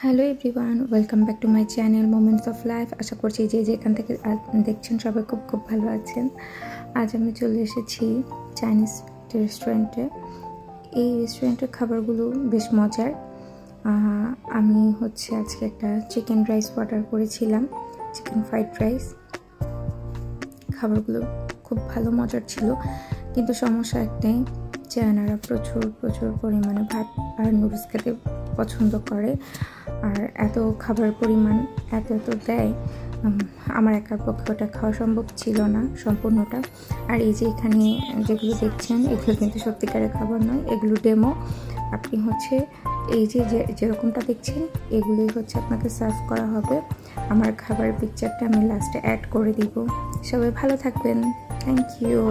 Hello everyone, welcome back to my channel moments of life. আশা করছি যে যেখান থেকে দেখছেন সবাই খুব ভালো আছেন। আজ আমি চলে এসেছি চাইনিজ রেস্টুরেন্টে। এই রেস্টুরেন্টের খাবারগুলো বেশ মজার। আমি আজকে একটা চিকেন রাইস অর্ডার করেছিলাম, চিকেন ফ্রাইড রাইস। খাবারগুলো খুব ভালো মজার ছিল, কিন্তু সমস্যা একটাই, চায়নারা প্রচুর পরিমাণে ভাত আর নুডলস খেতে পছন্দ করে। আর এত খাবার পরিমাণ এত দেয়, আমার একার পক্ষে ওটা খাওয়া সম্ভব ছিল না সম্পূর্ণটা। আর এই যে এখানে যেগুলো দেখছেন, এগুলো কিন্তু সত্যিকারের খাবার নয়, এগুলো ডেমো। আপনি এই যে যেরকমটা দেখছেন, এগুলোই আপনাকে সার্ভ করা হবে। আমার খাবার পিকচারটা আমি লাস্টে অ্যাড করে দিব। সবাই ভালো থাকবেন। Thank you.